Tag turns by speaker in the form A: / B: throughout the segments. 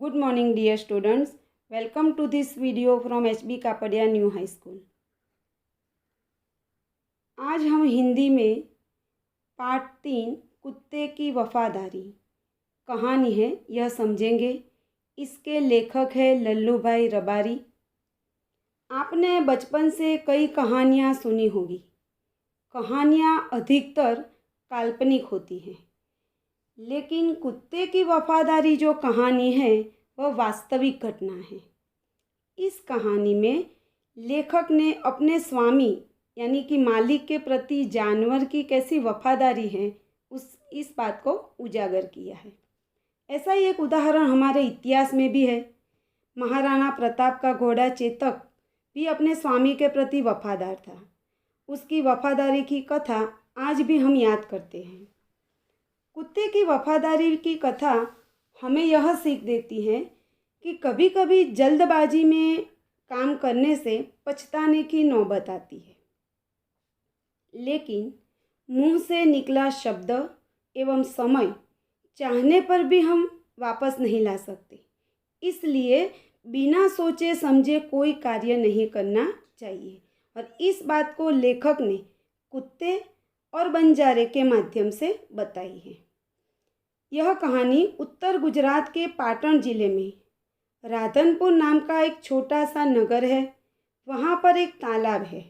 A: Good morning dear students. Welcome to this video from HB Kapadia new high school. आज हम हिंदी में part 3 कुत्ते की वफादारी कहानी है यह समझेंगे। इसके लेखक है लल्लू भाई रबारी। आपने बचपन से कई कहानियाँ सुनी होगी। कहानियाँ अधिकतर काल्पनिक होती हैं, लेकिन कुत्ते की वफादारी जो कहानी है वह वास्तविक घटना है। इस कहानी में लेखक ने अपने स्वामी यानी कि मालिक के प्रति जानवर की कैसी वफादारी है इस बात को उजागर किया है। ऐसा ही एक उदाहरण हमारे इतिहास में भी है। महाराणा प्रताप का घोड़ा चेतक भी अपने स्वामी के प्रति वफादार था। उसकी वफादारी की कथा आज भी हम याद करते हैं। कुत्ते की वफादारी की कथा हमें यह सीख देती है कि कभी कभी जल्दबाजी में काम करने से पछताने की नौबत आती है, लेकिन मुंह से निकला शब्द एवं समय चाहने पर भी हम वापस नहीं ला सकते। इसलिए बिना सोचे समझे कोई कार्य नहीं करना चाहिए, और इस बात को लेखक ने कुत्ते और बंजारे के माध्यम से बताई है। यह कहानी उत्तर गुजरात के पाटण जिले में राधनपुर नाम का एक छोटा सा नगर है। वहाँ पर एक तालाब है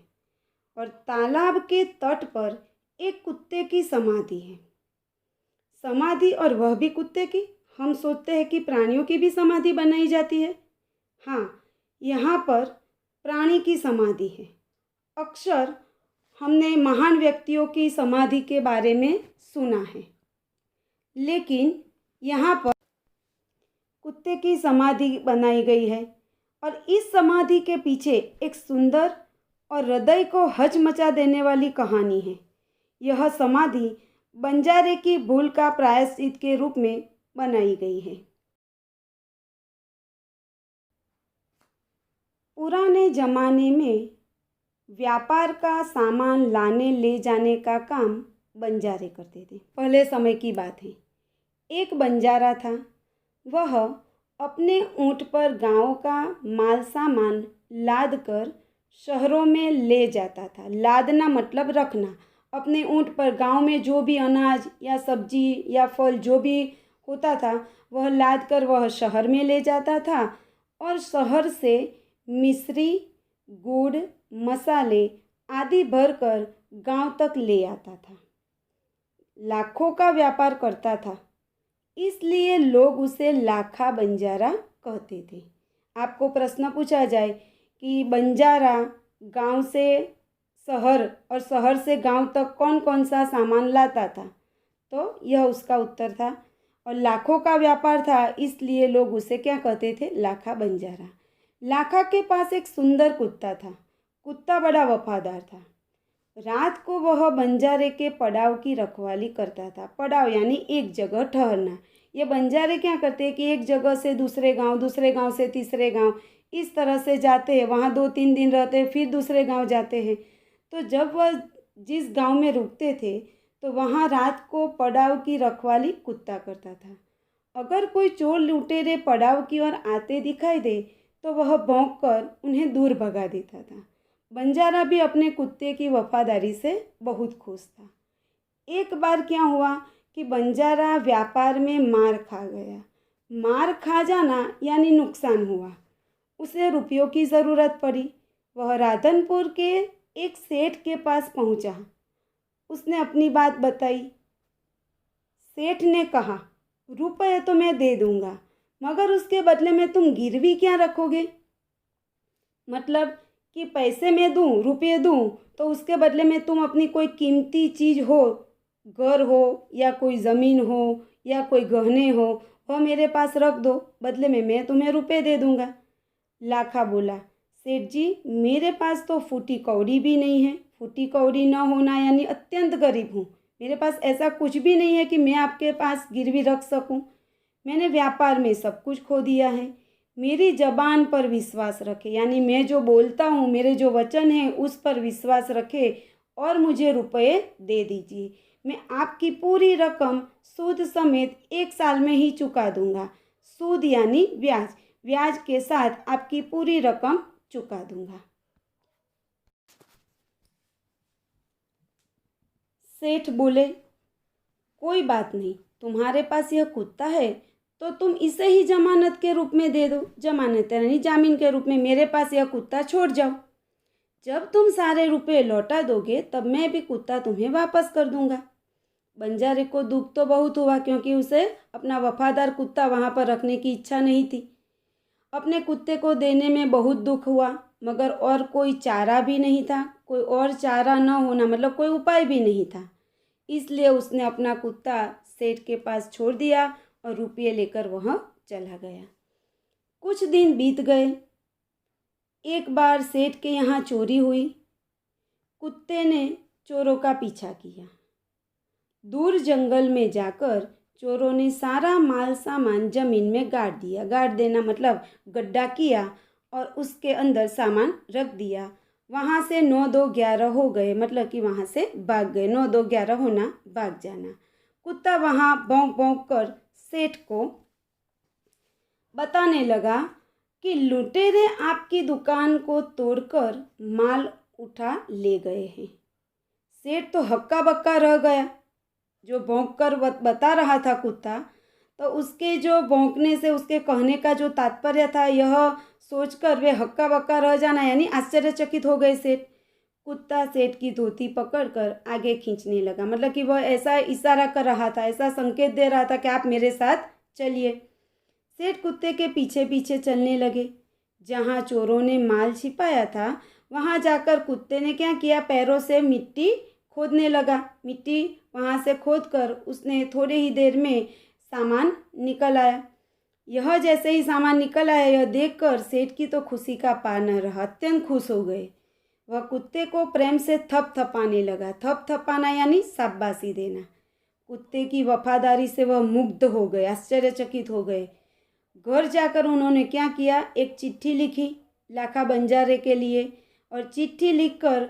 A: और तालाब के तट पर एक कुत्ते की समाधि है। समाधि, और वह भी कुत्ते की। हम सोचते हैं कि प्राणियों की भी समाधि बनाई जाती है। हाँ, यहाँ पर प्राणी की समाधि है। अक्सर हमने महान व्यक्तियों की समाधि के बारे में सुना है, लेकिन यहाँ पर कुत्ते की समाधि बनाई गई है, और इस समाधि के पीछे एक सुंदर और हृदय को हचमचा देने वाली कहानी है। यह समाधि बंजारे की भूल का प्रायश्चित के रूप में बनाई गई है। पुराने जमाने में व्यापार का सामान लाने ले जाने का काम बंजारे करते थे। पहले समय की बात है। एक बंजारा था। वह अपने ऊँट पर गांव का माल सामान लाद कर शहरों में ले जाता था। लादना मतलब रखना। अपने ऊँट पर गांव में जो भी अनाज या सब्जी या फल जो भी होता था वह लाद कर वह शहर में ले जाता था, और शहर से मिश्री, गुड़, मसाले आदि भरकर गांव तक ले आता था। लाखों का व्यापार करता था, इसलिए लोग उसे लाखा बंजारा कहते थे। आपको प्रश्न पूछा जाए कि बंजारा गांव से शहर और शहर से गांव तक कौन कौन सा सामान लाता था, तो यह उसका उत्तर था। और लाखों का व्यापार था, इसलिए लोग उसे क्या कहते थे? लाखा बंजारा। लाखा के पास एक सुंदर कुत्ता था। कुत्ता बड़ा वफादार था। रात को वह बंजारे के पड़ाव की रखवाली करता था। पड़ाव यानी एक जगह ठहरना। ये बंजारे क्या करते हैं कि एक जगह से दूसरे गांव से तीसरे गांव, इस तरह से जाते हैं। वहाँ 2-3 दिन रहते हैं, फिर दूसरे गांव जाते हैं। तो जब वह जिस गांव में रुकते थे तो वहाँ रात को पड़ाव की रखवाली कुत्ता करता था। अगर कोई चोर लुटेरे पड़ाव की ओर आते दिखाई दे तो वह भौंक कर उन्हें दूर भगा देता था। बंजारा भी अपने कुत्ते की वफादारी से बहुत खुश था। एक बार क्या हुआ कि बंजारा व्यापार में मार खा गया। मार खा जाना यानी नुकसान हुआ। उसे रुपयों की ज़रूरत पड़ी। वह राधनपुर के एक सेठ के पास पहुंचा। उसने अपनी बात बताई। सेठ ने कहा, रुपये तो मैं दे दूंगा, मगर उसके बदले में तुम गिरवी क्या रखोगे? मतलब कि पैसे मैं दूं, रुपये दूं, तो उसके बदले में तुम अपनी कोई कीमती चीज़ हो, घर हो या कोई ज़मीन हो या कोई गहने हो, वह मेरे पास रख दो, बदले में मैं तुम्हें रुपये दे दूंगा। लाखा बोला, सेठ जी मेरे पास तो फूटी कौड़ी भी नहीं है। फूटी कौड़ी न होना यानी अत्यंत गरीब हूँ। मेरे पास ऐसा कुछ भी नहीं है कि मैं आपके पास गिरवी रख सकूँ। मैंने व्यापार में सब कुछ खो दिया है। मेरी ज़बान पर विश्वास रखे, यानी मैं जो बोलता हूँ, मेरे जो वचन हैं उस पर विश्वास रखे और मुझे रुपये दे दीजिए। मैं आपकी पूरी रकम सूद समेत 1 साल में ही चुका दूंगा। सूद यानी ब्याज, ब्याज के साथ आपकी पूरी रकम चुका दूंगा। सेठ बोले, कोई बात नहीं, तुम्हारे पास यह कुत्ता है तो तुम इसे ही जमानत के रूप में दे दो, जमानत यानी जामीन के रूप में मेरे पास यह कुत्ता छोड़ जाओ। जब तुम सारे रुपए लौटा दोगे तब मैं भी कुत्ता तुम्हें वापस कर दूंगा। बंजारे को दुख तो बहुत हुआ, क्योंकि उसे अपना वफादार कुत्ता वहाँ पर रखने की इच्छा नहीं थी। अपने कुत्ते को देने में बहुत दुख हुआ, मगर और कोई चारा भी नहीं था। कोई और चारा न होना मतलब कोई उपाय भी नहीं था। इसलिए उसने अपना कुत्ता सेठ के पास छोड़ दिया और रुपये लेकर वह चला गया। कुछ दिन बीत गए। एक बार सेठ के यहाँ चोरी हुई। कुत्ते ने चोरों का पीछा किया। दूर जंगल में जाकर चोरों ने सारा माल सामान जमीन में गाड़ दिया। गाड़ देना मतलब गड्ढा किया और उसके अंदर सामान रख दिया। वहाँ से 9-2-11 हो गए, मतलब कि वहाँ से भाग गए। 9-2-11 होना, भाग जाना। कुत्ता वहाँ भौंक भौंक कर सेठ को बताने लगा कि लुटेरे आपकी दुकान को तोड़कर माल उठा ले गए हैं। सेठ तो हक्का बक्का रह गया। जो भौंक कर बता रहा था कुत्ता, तो उसके जो भौंकने से उसके कहने का जो तात्पर्य था, यह सोचकर वे हक्का बक्का रह जाना यानी आश्चर्यचकित हो गए सेठ। कुत्ता सेठ की धोती पकड़कर आगे खींचने लगा, मतलब कि वह ऐसा इशारा कर रहा था, ऐसा संकेत दे रहा था कि आप मेरे साथ चलिए। सेठ कुत्ते के पीछे पीछे चलने लगे। जहाँ चोरों ने माल छिपाया था वहाँ जाकर कुत्ते ने क्या किया, पैरों से मिट्टी खोदने लगा। मिट्टी वहाँ से खोदकर उसने थोड़ी ही देर में सामान निकल आया। यह जैसे ही सामान निकल आया, यह देखकर सेठ की तो खुशी का पार न रहा, अत्यंत खुश हो गए। वह कुत्ते को प्रेम से थपथपाने लगा। थपथपाना यानी शाबाशी देना। कुत्ते की वफादारी से वह मुग्ध हो गए, आश्चर्यचकित हो गए। घर जाकर उन्होंने क्या किया, एक चिट्ठी लिखी लाखा बंजारे के लिए और चिट्ठी लिखकर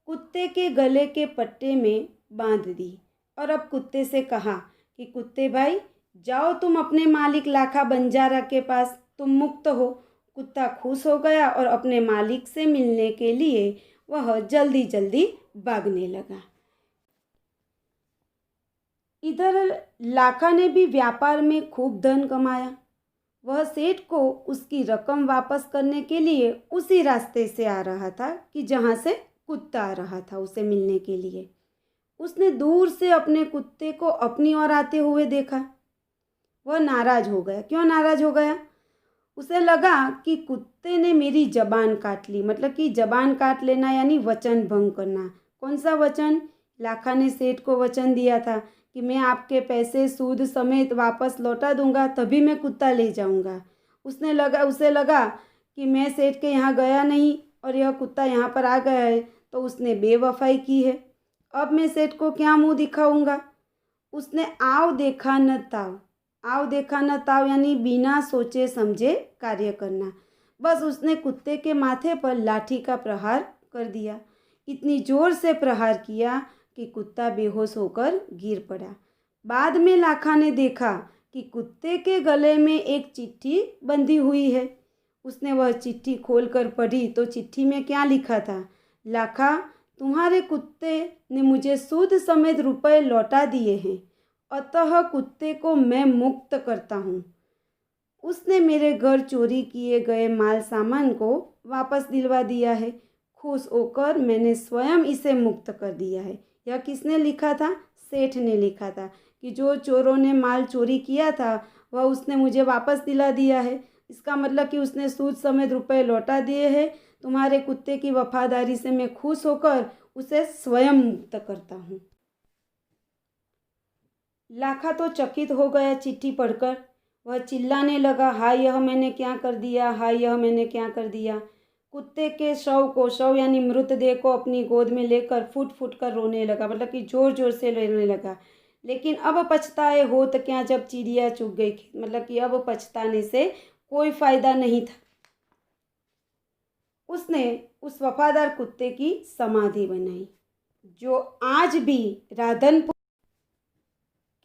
A: कुत्ते के गले के पट्टे में बांध दी। और अब कुत्ते से कहा कि कुत्ते भाई, जाओ तुम अपने मालिक लाखा बंजारा के पास, तुम मुक्त हो। कुत्ता खुश हो गया और अपने मालिक से मिलने के लिए वह जल्दी जल्दी भागने लगा। इधर लाखा ने भी व्यापार में खूब धन कमाया। वह सेठ को उसकी रकम वापस करने के लिए उसी रास्ते से आ रहा था कि जहाँ से कुत्ता आ रहा था उसे मिलने के लिए। उसने दूर से अपने कुत्ते को अपनी ओर आते हुए देखा। वह नाराज हो गया। क्यों नाराज हो गया? उसे लगा कि कुत्ते ने मेरी जबान काट ली, मतलब कि जबान काट लेना यानी वचन भंग करना। कौन सा वचन? लाखा ने सेठ को वचन दिया था कि मैं आपके पैसे सूद समेत वापस लौटा दूंगा, तभी मैं कुत्ता ले जाऊंगा। उसे लगा कि मैं सेठ के यहाँ गया नहीं और यह कुत्ता यहाँ पर आ गया है, तो उसने बेवफाई की है। अब मैं सेठ को क्या मुंह दिखाऊंगा? उसने आव देखा न ताव, आव देखा न ताव यानी बिना सोचे समझे कार्य करना। बस उसने कुत्ते के माथे पर लाठी का प्रहार कर दिया। इतनी जोर से प्रहार किया कि कुत्ता बेहोश होकर गिर पड़ा। बाद में लाखा ने देखा कि कुत्ते के गले में एक चिट्ठी बंधी हुई है। उसने वह चिट्ठी खोलकर पढ़ी तो चिट्ठी में क्या लिखा था? लाखा, तुम्हारे कुत्ते ने मुझे सूद समेत रुपए लौटा दिए हैं, अतः कुत्ते को मैं मुक्त करता हूँ। उसने मेरे घर चोरी किए गए माल सामान को वापस दिलवा दिया है। खुश होकर मैंने स्वयं इसे मुक्त कर दिया है। यह किसने लिखा था? सेठ ने लिखा था कि जो चोरों ने माल चोरी किया था वह उसने मुझे वापस दिला दिया है। इसका मतलब कि उसने सूद समेत रुपए लौटा दिए हैं। तुम्हारे कुत्ते की वफादारी से मैं खुश होकर उसे स्वयं मुक्त करता हूँ। लाखा तो चकित हो गया चिट्ठी पढ़कर। वह चिल्लाने लगा, हाय यह मैंने क्या कर दिया, हाय यह मैंने क्या कर दिया। कुत्ते के शव यानी मृतदेह को अपनी गोद में लेकर फुट फुट कर रोने लगा, मतलब कि जोर जोर से रोने लगा। लेकिन अब पछताए हो तो क्या, जब चिड़िया चुग गई, मतलब कि अब पछताने से कोई फायदा नहीं था। उसने उस वफादार कुत्ते की समाधि बनाई, जो आज भी राधनपुर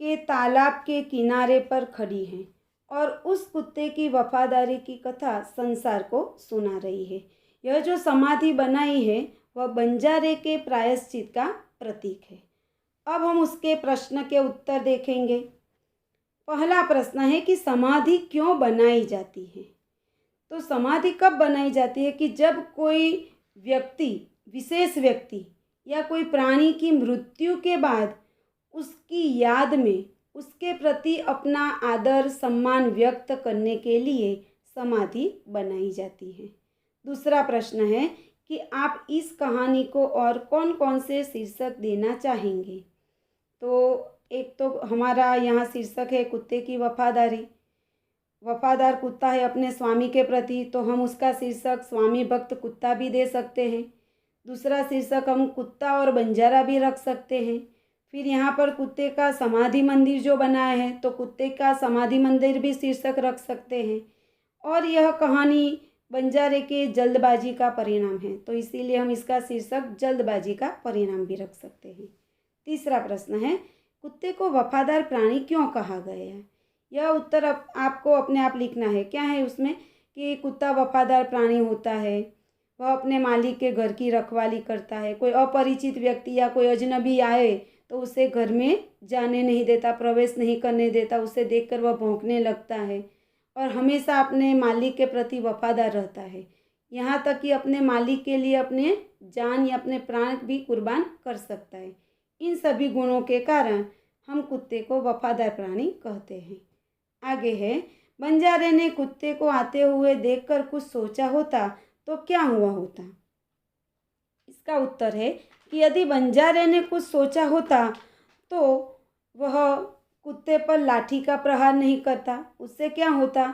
A: के तालाब के किनारे पर खड़ी है। और उस कुत्ते की वफादारी की कथा संसार को सुना रही है। यह जो समाधि बनाई है वह बंजारे के प्रायश्चित का प्रतीक है। अब हम उसके प्रश्न के उत्तर देखेंगे। पहला प्रश्न है कि समाधि क्यों बनाई जाती है। तो समाधि कब बनाई जाती है कि जब कोई व्यक्ति, विशेष व्यक्ति या कोई प्राणी की मृत्यु के बाद उसकी याद में उसके प्रति अपना आदर सम्मान व्यक्त करने के लिए समाधि बनाई जाती है। दूसरा प्रश्न है कि आप इस कहानी को और कौन कौन से शीर्षक देना चाहेंगे। तो एक तो हमारा यहाँ शीर्षक है कुत्ते की वफादारी। वफादार कुत्ता है अपने स्वामी के प्रति, तो हम उसका शीर्षक स्वामी भक्त कुत्ता भी दे सकते हैं। दूसरा शीर्षक हम कुत्ता और बंजारा भी रख सकते हैं। फिर यहाँ पर कुत्ते का समाधि मंदिर जो बनाया है तो कुत्ते का समाधि मंदिर भी शीर्षक रख सकते हैं। और यह कहानी बंजारे के जल्दबाजी का परिणाम है, तो इसीलिए हम इसका शीर्षक जल्दबाजी का परिणाम भी रख सकते हैं। तीसरा प्रश्न है कुत्ते को वफादार प्राणी क्यों कहा गया है। यह उत्तर आपको अपने आप लिखना है। क्या है उसमें कि कुत्ता वफादार प्राणी होता है, वह अपने मालिक के घर की रखवाली करता है। कोई अपरिचित व्यक्ति या कोई अजनबी आए तो उसे घर में जाने नहीं देता, प्रवेश नहीं करने देता। उसे देखकर वह भौंकने लगता है और हमेशा अपने मालिक के प्रति वफादार रहता है, यहाँ तक कि अपने मालिक के लिए अपने जान या अपने प्राण भी कुर्बान कर सकता है। इन सभी गुणों के कारण हम कुत्ते को वफादार प्राणी कहते हैं। आगे है बंजारे ने कुत्ते को आते हुए देखकर कुछ सोचा होता तो क्या हुआ होता। इसका उत्तर है कि यदि बंजारे ने कुछ सोचा होता तो वह कुत्ते पर लाठी का प्रहार नहीं करता। उससे क्या होता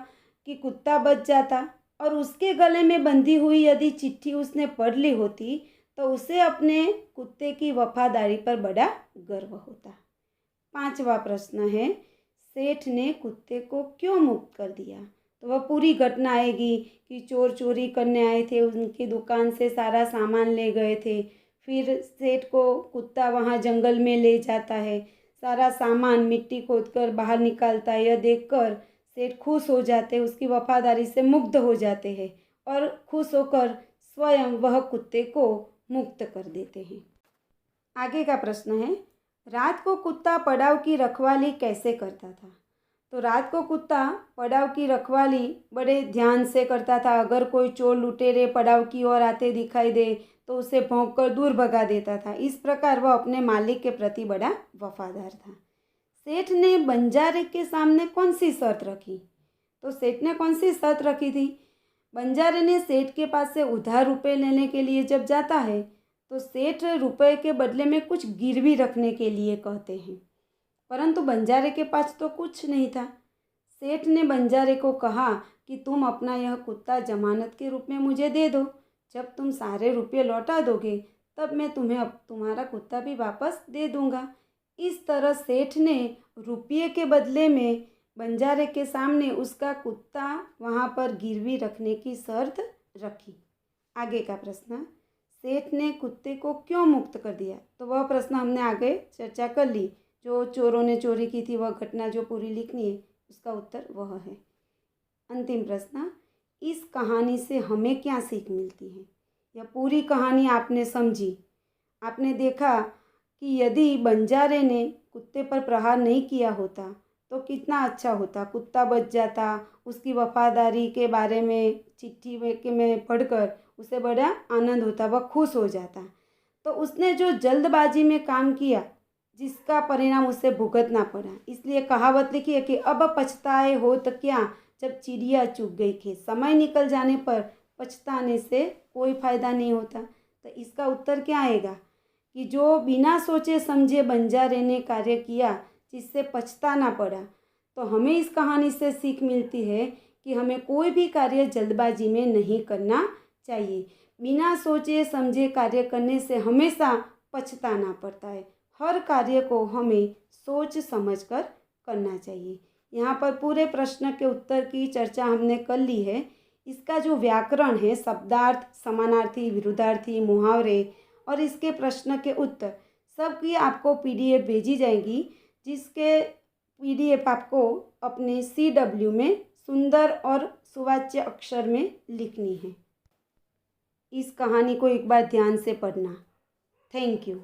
A: कि कुत्ता बच जाता और उसके गले में बंधी हुई यदि चिट्ठी उसने पढ़ ली होती तो उसे अपने कुत्ते की वफादारी पर बड़ा गर्व होता। पांचवा प्रश्न है सेठ ने कुत्ते को क्यों मुक्त कर दिया। तो वह पूरी घटना आएगी कि चोर चोरी करने आए थे, उनकी दुकान से सारा सामान ले गए थे। फिर सेठ को कुत्ता वहाँ जंगल में ले जाता है, सारा सामान मिट्टी खोदकर बाहर निकालता है। यह देखकर सेठ खुश हो जाते हैं, उसकी वफादारी से मुग्ध हो जाते हैं और खुश होकर स्वयं वह कुत्ते को मुक्त कर देते हैं। आगे का प्रश्न है रात को कुत्ता पड़ाव की रखवाली कैसे करता था। तो रात को कुत्ता पड़ाव की रखवाली बड़े ध्यान से करता था। अगर कोई चोर लुटेरे पड़ाव की ओर आते दिखाई दे तो उसे भौंककर दूर भगा देता था। इस प्रकार वह अपने मालिक के प्रति बड़ा वफादार था। सेठ ने बंजारे के सामने कौन सी शर्त रखी। तो सेठ ने कौन सी शर्त रखी थी। बंजारे ने सेठ के पास से उधार रुपए लेने के लिए जब जाता है तो सेठ रुपए के बदले में कुछ गिरवी रखने के लिए कहते हैं, परंतु बंजारे के पास तो कुछ नहीं था। सेठ ने बंजारे को कहा कि तुम अपना यह कुत्ता जमानत के रूप में मुझे दे दो। जब तुम सारे रुपये लौटा दोगे तब मैं तुम्हें अब तुम्हारा कुत्ता भी वापस दे दूंगा। इस तरह सेठ ने रुपये के बदले में बंजारे के सामने उसका कुत्ता वहाँ पर गिरवी रखने की शर्त रखी। आगे का प्रश्न सेठ ने कुत्ते को क्यों मुक्त कर दिया। तो वह प्रश्न हमने आगे चर्चा कर ली। जो चोरों ने चोरी की थी वह घटना जो पूरी लिखनी है उसका उत्तर वह है। अंतिम प्रश्न इस कहानी से हमें क्या सीख मिलती है। यह पूरी कहानी आपने समझी, आपने देखा कि यदि बंजारे ने कुत्ते पर प्रहार नहीं किया होता तो कितना अच्छा होता, कुत्ता बच जाता। उसकी वफादारी के बारे में चिट्ठी में पढ़कर उसे बड़ा आनंद होता, वह खुश हो जाता। तो उसने जो जल्दबाजी में काम किया जिसका परिणाम उसे भुगतना पड़ा। इसलिए कहावत लिखी है कि अब पछताए हो तो क्या जब चिड़िया चुग गई खेत। समय निकल जाने पर पछताने से कोई फ़ायदा नहीं होता। तो इसका उत्तर क्या आएगा कि जो बिना सोचे समझे बंजारे ने कार्य किया जिससे पछताना पड़ा। तो हमें इस कहानी से सीख मिलती है कि हमें कोई भी कार्य जल्दबाजी में नहीं करना चाहिए। बिना सोचे समझे कार्य करने से हमेशा पछताना पड़ता है। हर कार्य को हमें सोच समझकर करना चाहिए। यहाँ पर पूरे प्रश्न के उत्तर की चर्चा हमने कर ली है। इसका जो व्याकरण है, शब्दार्थ, समानार्थी, विरुद्धार्थी, मुहावरे और इसके प्रश्न के उत्तर सबकी आपको PDF भेजी जाएगी, जिसके PDF आपको अपने CW में सुंदर और सुवाच्य अक्षर में लिखनी है। इस कहानी को एक बार ध्यान से पढ़ना। Thank you.